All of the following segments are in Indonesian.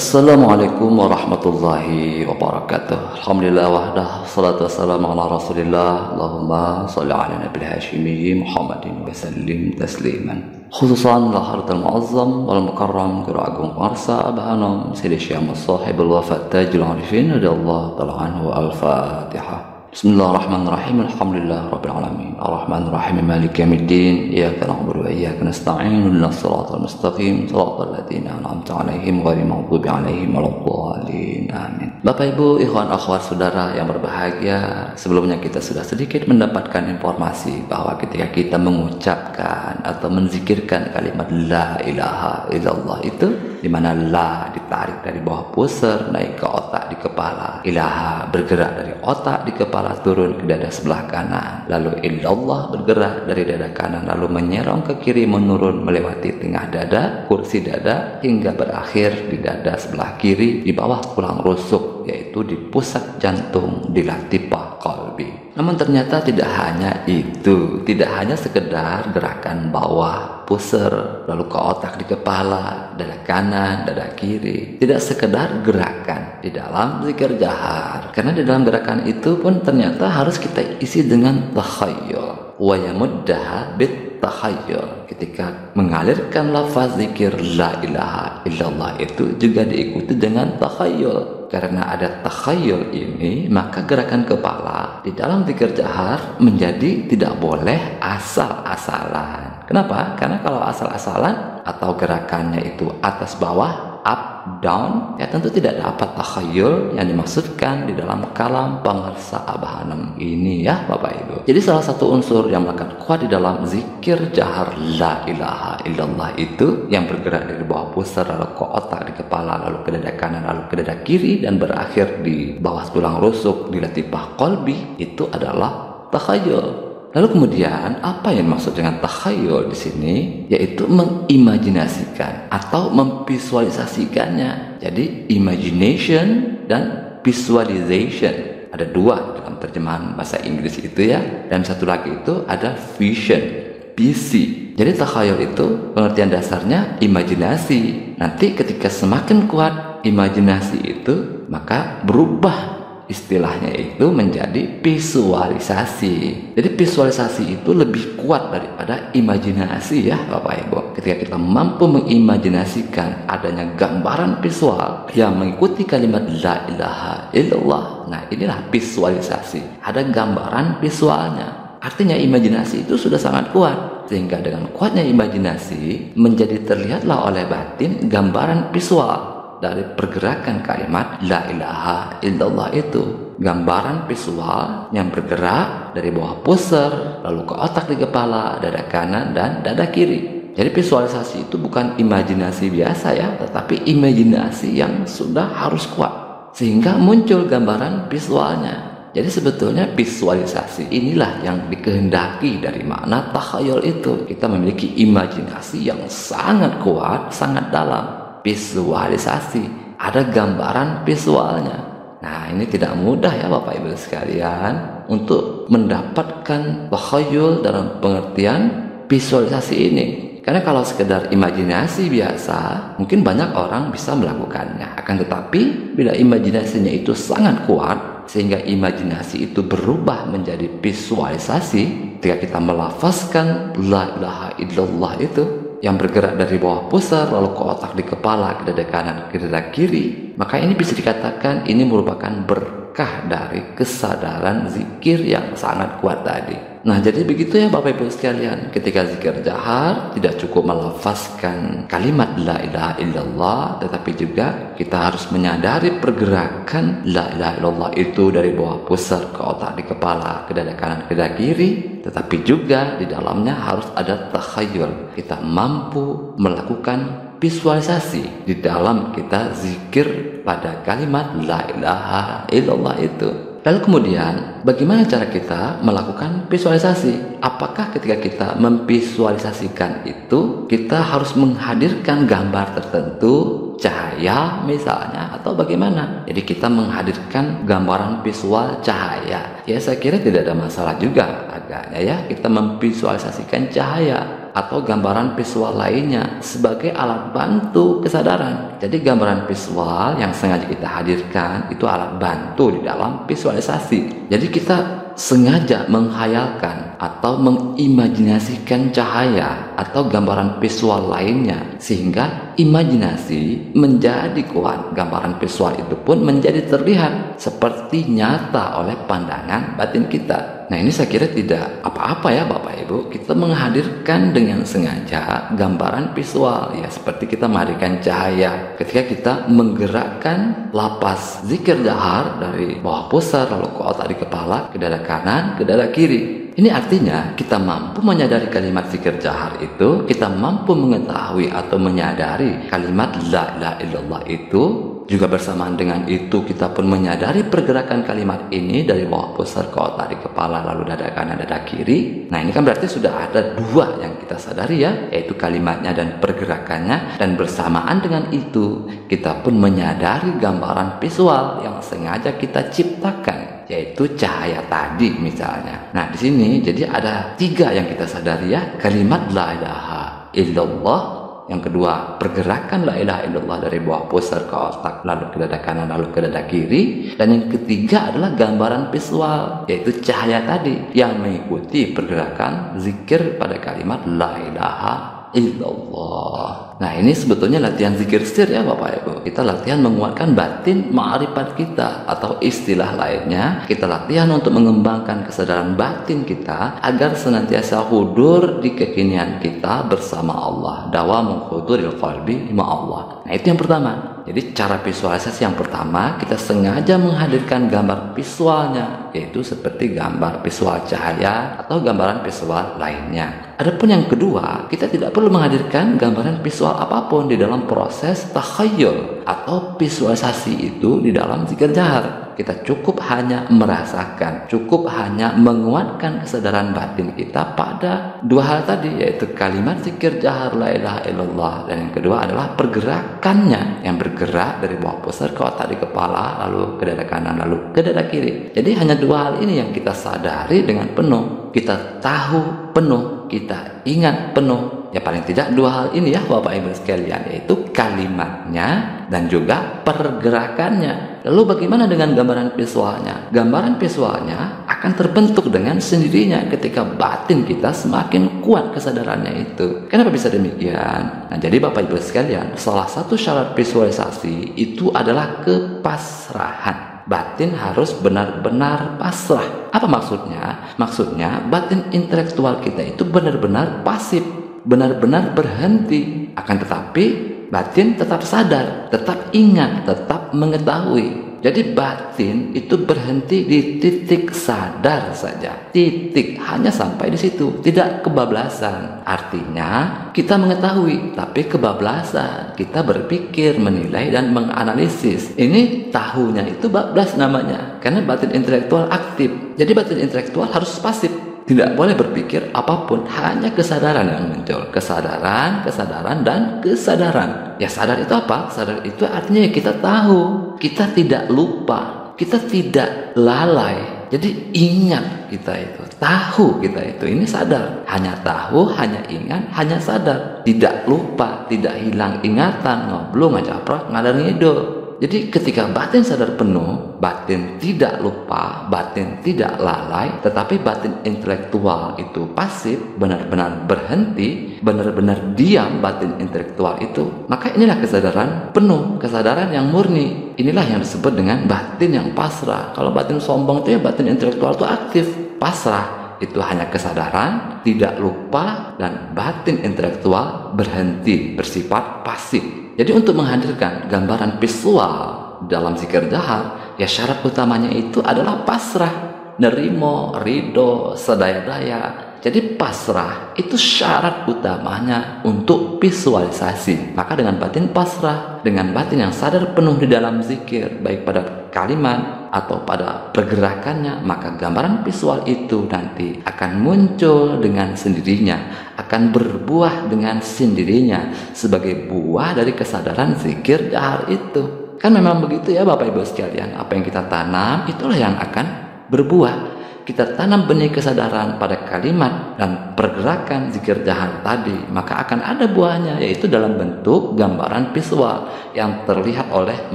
Assalamualaikum warahmatullahi wabarakatuh. Alhamdulillah wahdah, salatu wassalamu ala rasulillah. Allahumma salli ala nabil hashimi Muhammadin wa sallim tasliman. Khususan laharatul muazzam wal mukarram guru agung warsa abahanam Sayyidi Syekh Sahibul Wafat Tajul Arifin radhiyallahu ta'ala anhu. Al-Fatihah. Bismillahirrahmanirrahim. Alhamdulillah rabbil alamin. Arrahmanirrahim maliki yaumiddin. Iyyaka na'budu wa iyyaka nasta'in. Ihdinas siratal mustaqim. Siratal ladzina an'amta 'alaihim ghairil maghdubi 'alaihim waladdallin. Amin. Bapak Ibu, ikhwan akhwat saudara yang berbahagia, sebelumnya kita sudah sedikit mendapatkan informasi bahwa ketika kita mengucapkan atau menzikirkan kalimat la ilaha illallah itu, di mana la ditarik dari bawah pusar naik ke otak di kepala, ilaha bergerak dari otak di kepala turun ke dada sebelah kanan, lalu illallah bergerak dari dada kanan lalu menyerong ke kiri menurun melewati tengah dada, kursi dada hingga berakhir di dada sebelah kiri di bawah tulang rusuk, yaitu di pusat jantung di latifah qalbi. Namun ternyata tidak hanya itu, tidak hanya sekedar gerakan bawah pusar lalu ke otak di kepala, dada kanan, dada kiri, tidak sekedar gerakan di dalam zikir jahar, karena di dalam gerakan itu pun ternyata harus kita isi dengan takhayyul wa yamuddaha bit takhayyul. Ketika mengalirkan lafaz zikir la ilaha illallah itu juga diikuti dengan takhayyul. Karena ada takhayyul ini, maka gerakan kepala di dalam zikir jahar menjadi tidak boleh asal-asalan. Kenapa? Karena kalau asal-asalan atau gerakannya itu atas bawah, up down, ya tentu tidak dapat takhayyul yang dimaksudkan di dalam kalam pengersa abahanam ini, ya Bapak Ibu. Jadi salah satu unsur yang melekat kuat di dalam zikir jahar la ilaha illallah itu, yang bergerak dari bawah pusar lalu ke otak di kepala lalu ke dada kanan lalu ke dada kiri dan berakhir di bawah tulang rusuk di latifah qalbi, itu adalah takhayyul. Lalu kemudian apa yang dimaksud dengan takhayyul di sini? Yaitu mengimajinasikan atau memvisualisasikannya. Jadi imagination dan visualization ada dua dalam terjemahan bahasa Inggris itu, ya. Dan satu lagi itu ada vision, visi. Jadi takhayyul itu pengertian dasarnya imajinasi. Nanti ketika semakin kuat imajinasi itu, maka berubah istilahnya itu menjadi visualisasi. Jadi visualisasi itu lebih kuat daripada imajinasi, ya Bapak Ibu. Ketika kita mampu mengimajinasikan adanya gambaran visual yang mengikuti kalimat la ilaha illallah, nah inilah visualisasi. Ada gambaran visualnya. Artinya imajinasi itu sudah sangat kuat, sehingga dengan kuatnya imajinasi menjadi terlihatlah oleh batin gambaran visual dari pergerakan kalimat la ilaha illallah itu. Gambaran visual yang bergerak dari bawah pusar lalu ke otak di kepala, dada kanan dan dada kiri. Jadi visualisasi itu bukan imajinasi biasa, ya, tetapi imajinasi yang sudah harus kuat sehingga muncul gambaran visualnya. Jadi sebetulnya visualisasi inilah yang dikehendaki dari makna takhayyul itu. Kita memiliki imajinasi yang sangat kuat, sangat dalam. Visualisasi, ada gambaran visualnya. Nah, ini tidak mudah, ya Bapak Ibu sekalian, untuk mendapatkan takhayyul dalam pengertian visualisasi ini. Karena kalau sekedar imajinasi biasa, mungkin banyak orang bisa melakukannya. Akan tetapi bila imajinasinya itu sangat kuat sehingga imajinasi itu berubah menjadi visualisasi, ketika kita melafazkan la ilaha illallah itu yang bergerak dari bawah pusar lalu ke otak di kepala, ke dada kanan, ke dada kiri, maka ini bisa dikatakan ini merupakan berkah dari kesadaran zikir yang sangat kuat tadi. Nah, jadi begitu, ya Bapak Ibu sekalian, ketika zikir jahar tidak cukup melafazkan kalimat la ilaha illallah, tetapi juga kita harus menyadari pergerakan la ilaha illallah itu dari bawah pusar ke otak di kepala, ke dada kanan, ke dada kiri, tetapi juga di dalamnya harus ada takhayyul. Kita mampu melakukan visualisasi di dalam kita zikir pada kalimat la ilaha illallah itu. Lalu kemudian bagaimana cara kita melakukan visualisasi? Apakah ketika kita memvisualisasikan itu kita harus menghadirkan gambar tertentu, cahaya misalnya, atau bagaimana? Jadi kita menghadirkan gambaran visual cahaya. Ya, saya kira tidak ada masalah juga agaknya, ya, kita memvisualisasikan cahaya. atau gambaran visual lainnya sebagai alat bantu kesadaran. Jadi gambaran visual yang sengaja kita hadirkan itu alat bantu di dalam visualisasi. Jadi kita sengaja menghayalkan atau mengimajinasikan cahaya atau gambaran visual lainnya sehingga imajinasi menjadi kuat. Gambaran visual itu pun menjadi terlihat seperti nyata oleh pandangan batin kita. Nah, ini saya kira tidak apa-apa ya Bapak Ibu. Kita menghadirkan dengan sengaja gambaran visual ya, seperti kita menghadirkan cahaya ketika kita menggerakkan lapas zikir jahar dari bawah pusar lalu ke otak di kepala, ke dada kanan, ke dada kiri. Ini artinya kita mampu menyadari kalimat zikir jahar itu, kita mampu mengetahui atau menyadari kalimat la ilaha illallah itu. Juga bersamaan dengan itu kita pun menyadari pergerakan kalimat ini dari bawah pusar ke otak di kepala lalu dada kanan dada kiri. Nah, ini kan berarti sudah ada dua yang kita sadari ya, yaitu kalimatnya dan pergerakannya. Dan bersamaan dengan itu kita pun menyadari gambaran visual yang sengaja kita ciptakan, yaitu cahaya tadi misalnya. Nah, di sini jadi ada tiga yang kita sadari ya, kalimat la ilaha illallah. Yang kedua, pergerakan la ilaha illallah dari bawah pusar ke otak, lalu ke dada kanan, lalu ke dada kiri. Dan yang ketiga adalah gambaran visual, yaitu cahaya tadi yang mengikuti pergerakan zikir pada kalimat la ilaha illallah. Nah, ini sebetulnya latihan zikir sir ya Bapak Ibu. Kita latihan menguatkan batin ma'rifat kita, atau istilah lainnya kita latihan untuk mengembangkan kesadaran batin kita agar senantiasa hudur di kekinian kita bersama Allah. Dawamu huduril qalbi ma Allah. Nah, itu yang pertama. Jadi cara visualisasi yang pertama, kita sengaja menghadirkan gambar visualnya, yaitu seperti gambar visual cahaya atau gambaran visual lainnya. Adapun yang kedua, kita tidak perlu menghadirkan gambaran visual apapun di dalam proses takhayyul atau visualisasi itu di dalam zikir jahar. Kita cukup hanya merasakan, cukup hanya menguatkan kesadaran batin kita pada dua hal tadi, yaitu kalimat zikir jahar la ilaha illallah, dan yang kedua adalah pergerakannya yang bergerak dari bawah pusar ke otak di kepala, lalu ke dada kanan, lalu ke dada kiri. Jadi hanya dua hal ini yang kita sadari dengan penuh, kita tahu penuh, kita ingat penuh. Ya paling tidak dua hal ini ya Bapak Ibu sekalian, yaitu kalimatnya dan juga pergerakannya. Lalu bagaimana dengan gambaran visualnya? Gambaran visualnya akan terbentuk dengan sendirinya ketika batin kita semakin kuat kesadarannya itu. Kenapa bisa demikian? Nah, jadi Bapak Ibu sekalian, salah satu syarat visualisasi itu adalah kepasrahan. Batin harus benar-benar pasrah. Apa maksudnya? Maksudnya batin intelektual kita itu benar-benar pasif, benar-benar berhenti. Akan tetapi batin tetap sadar, tetap ingat, tetap mengetahui. Jadi batin itu berhenti di titik sadar saja. Titik, hanya sampai di situ, tidak kebablasan. Artinya kita mengetahui tapi kebablasan. Kita berpikir, menilai dan menganalisis. Ini tahunya itu bablas namanya, karena batin intelektual aktif. Jadi batin intelektual harus pasif. Tidak boleh berpikir apapun, hanya kesadaran yang muncul. Kesadaran, kesadaran, dan kesadaran. Ya, sadar itu apa? Sadar itu artinya kita tahu, kita tidak lupa, kita tidak lalai. Jadi ingat kita itu, tahu kita itu, ini sadar. Hanya tahu, hanya ingat, hanya sadar. Tidak lupa, tidak hilang ingatan, ngoblong, ngacaprot, ngadar ngidul. Jadi ketika batin sadar penuh, batin tidak lupa, batin tidak lalai, tetapi batin intelektual itu pasif, benar-benar berhenti, benar-benar diam batin intelektual itu, maka inilah kesadaran penuh, kesadaran yang murni. Inilah yang disebut dengan batin yang pasrah. Kalau batin sombong itu ya batin intelektual itu aktif. Pasrah itu hanya kesadaran, tidak lupa, dan batin intelektual berhenti, bersifat pasif. Jadi untuk menghadirkan gambaran visual dalam zikir jahar, ya syarat utamanya itu adalah pasrah, nerimo, ridho, sedaya-daya. Jadi pasrah itu syarat utamanya untuk visualisasi. Maka dengan batin pasrah, dengan batin yang sadar penuh di dalam zikir, baik pada kalimat atau pada pergerakannya, maka gambaran visual itu nanti akan muncul dengan sendirinya, akan berbuah dengan sendirinya sebagai buah dari kesadaran zikir jahar itu. Kan memang begitu ya Bapak Ibu sekalian, apa yang kita tanam itulah yang akan berbuah. kita tanam benih kesadaran pada kalimat dan pergerakan zikir jahan tadi, maka akan ada buahnya, yaitu dalam bentuk gambaran visual yang terlihat oleh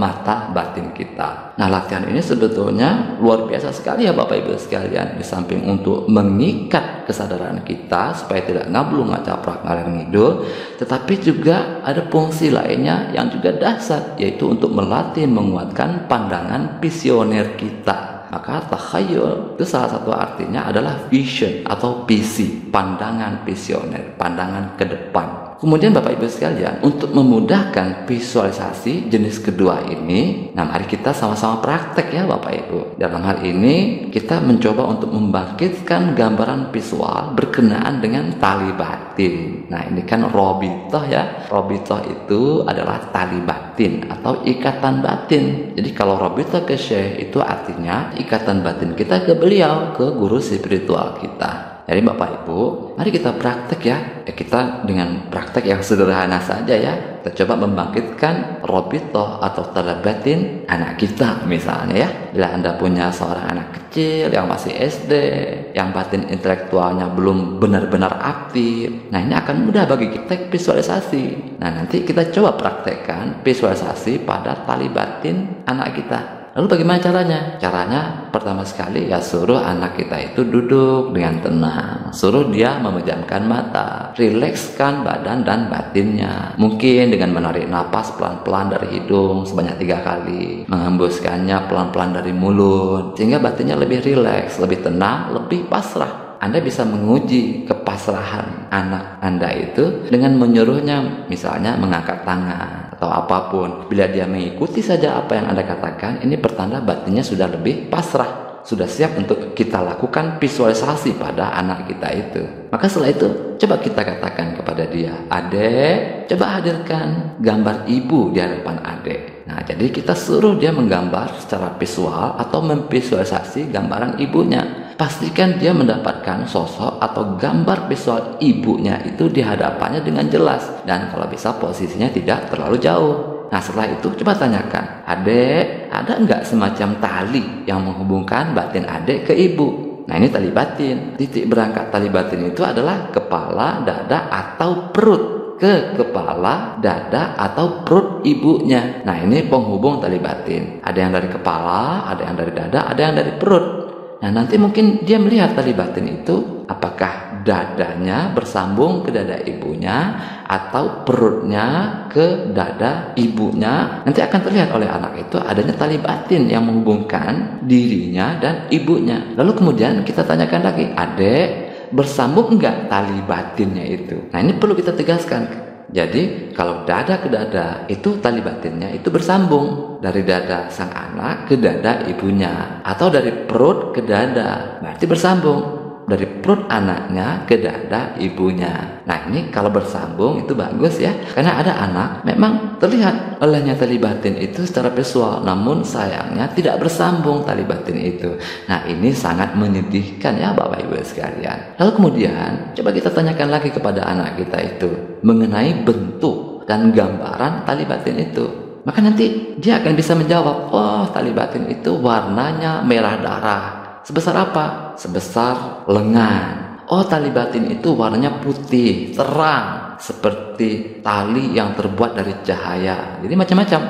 mata batin kita. Nah, latihan ini sebetulnya luar biasa sekali ya Bapak Ibu sekalian. Di samping untuk mengikat kesadaran kita supaya tidak ngablung ngacaprak ngalor ngidul, tetapi juga ada fungsi lainnya yang juga dahsyat, yaitu untuk melatih menguatkan pandangan visioner kita. Maka takhayul itu salah satu artinya adalah vision atau visi, pandangan visioner, pandangan ke depan. Kemudian Bapak Ibu sekalian, untuk memudahkan visualisasi jenis kedua ini, nah mari kita sama-sama praktek ya Bapak Ibu. Dalam hal ini kita mencoba untuk membangkitkan gambaran visual berkenaan dengan tali batin. Nah ini kan robitoh ya. Robitoh itu adalah tali batin atau ikatan batin. Jadi kalau robitoh ke syekh itu artinya ikatan batin kita ke beliau, ke guru spiritual kita. Jadi Bapak Ibu, mari kita praktek ya. Kita dengan praktek yang sederhana saja ya. Kita coba membangkitkan robitoh atau tali batin anak kita misalnya ya. Bila Anda punya seorang anak kecil yang masih SD, yang batin intelektualnya belum benar-benar aktif, nah ini akan mudah bagi kita visualisasi. Nah nanti kita coba praktekkan visualisasi pada tali batin anak kita. Lalu bagaimana caranya? Caranya pertama sekali ya suruh anak kita itu duduk dengan tenang. Suruh dia memejamkan mata. Rilekskan badan dan batinnya. Mungkin dengan menarik napas pelan-pelan dari hidung sebanyak 3 kali. Menghembuskannya pelan-pelan dari mulut. Sehingga batinnya lebih rileks, lebih tenang, lebih pasrah. Anda bisa menguji kepasrahan anak Anda itu dengan menyuruhnya misalnya mengangkat tangan atau apapun. Bila dia mengikuti saja apa yang Anda katakan, ini pertanda batinnya sudah lebih pasrah, sudah siap untuk kita lakukan visualisasi pada anak kita itu. Maka setelah itu coba kita katakan kepada dia, "Adek, coba hadirkan gambar ibu di hadapan adek." Nah, jadi kita suruh dia menggambar secara visual atau memvisualisasi gambaran ibunya. Pastikan dia mendapatkan sosok atau gambar visual ibunya itu di hadapannya dengan jelas. Dan kalau bisa posisinya tidak terlalu jauh. Nah setelah itu coba tanyakan, "Adek, ada nggak semacam tali yang menghubungkan batin adek ke ibu?" Nah ini tali batin. Titik berangkat tali batin itu adalah kepala, dada, atau perut. Ke kepala, dada, atau perut ibunya. Nah ini penghubung tali batin. Ada yang dari kepala, ada yang dari dada, ada yang dari perut. Nah nanti mungkin dia melihat tali batin itu apakah dadanya bersambung ke dada ibunya atau perutnya ke dada ibunya. Nanti akan terlihat oleh anak itu adanya tali batin yang menghubungkan dirinya dan ibunya. Lalu kemudian kita tanyakan lagi, "Adek, bersambung enggak tali batinnya itu?" Nah ini perlu kita tegaskan. Jadi kalau dada ke dada itu tali batinnya itu bersambung dari dada sang anak ke dada ibunya, atau dari perut ke dada berarti bersambung dari perut anaknya ke dada ibunya. Nah ini kalau bersambung itu bagus ya, karena ada anak memang terlihat olehnya tali batin itu secara visual, namun sayangnya tidak bersambung tali batin itu. Nah ini sangat menyedihkan ya Bapak Ibu sekalian. Lalu kemudian coba kita tanyakan lagi kepada anak kita itu mengenai bentuk dan gambaran tali batin itu. Maka nanti dia akan bisa menjawab, "Oh tali batin itu warnanya merah darah." Sebesar apa? Sebesar lengan. Oh tali batin itu warnanya putih, terang, seperti tali yang terbuat dari cahaya. Jadi macam-macam.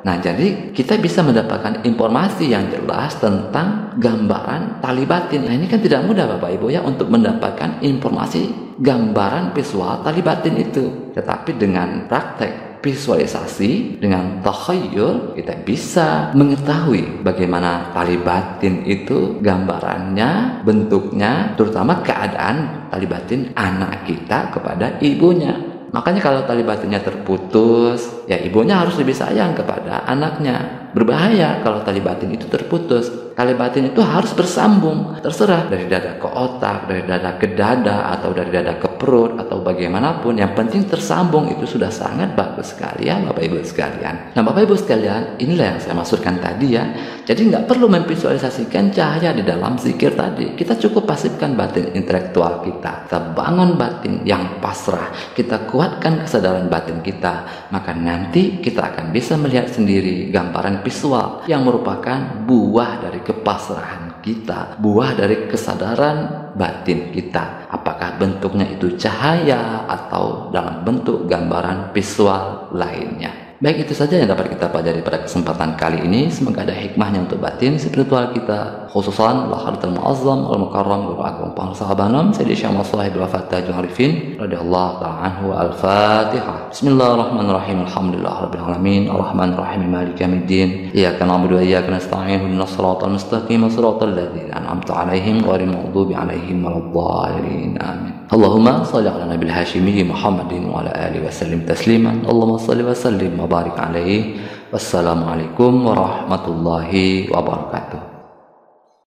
Nah jadi kita bisa mendapatkan informasi yang jelas tentang gambaran tali batin. Nah ini kan tidak mudah Bapak Ibu ya untuk mendapatkan informasi gambaran visual tali batin itu. Tetapi dengan praktek visualisasi, dengan takhayul, kita bisa mengetahui bagaimana tali batin itu gambarannya, bentuknya, terutama keadaan tali batin anak kita kepada ibunya. Makanya kalau tali batinnya terputus, ya ibunya harus lebih sayang kepada anaknya. Berbahaya kalau tali batin itu terputus. Tali batin itu harus bersambung, terserah dari dada ke otak, dari dada ke dada, atau dari dada ke perut, atau bagaimanapun. Yang penting tersambung, itu sudah sangat bagus sekali ya Bapak Ibu sekalian. Nah Bapak Ibu sekalian, inilah yang saya maksudkan tadi ya. Jadi nggak perlu memvisualisasikan cahaya di dalam zikir tadi. Kita cukup pasifkan batin intelektual kita. Kita bangun batin yang pasrah. Kita kuatkan kesadaran batin kita. Maka nanti kita akan bisa melihat sendiri gambaran visual yang merupakan buah dari kepasrahan kita, buah dari kesadaran batin kita. Apakah bentuknya itu cahaya atau dalam bentuk gambaran visual lainnya. Baik, itu saja yang dapat kita pelajari pada kesempatan kali ini. Semoga ada hikmahnya untuk batin spiritual kita, khususan Al-Hadratul Mu'azzam Al-Mukarram Guru Agung Pangsahabanam Sayyidi Syekh Muhammad Shahibul Wafat Tajul Arifin radhiyallahu ta'ala anhu. Al-Fatihah. Bismillahirrahmanirrahim. Alhamdulillahirabbil alamin. Arrahmanirrahim. Maliki yaumiddin. Iyyaka na'budu wa iyyaka nasta'in. Ihdinas siratal mustaqim. Siratal ladzina an'amta 'alaihim ghairil maghdubi 'alaihim waladdallin. Amin. Allahumma shalli 'ala nabiyil hasyimi Muhammadin wa ala alihi wa sallim tasliman. Allahumma shalli wa sallim wa barik alaihi. Wassalamualaikum warahmatullahi wabarakatuh.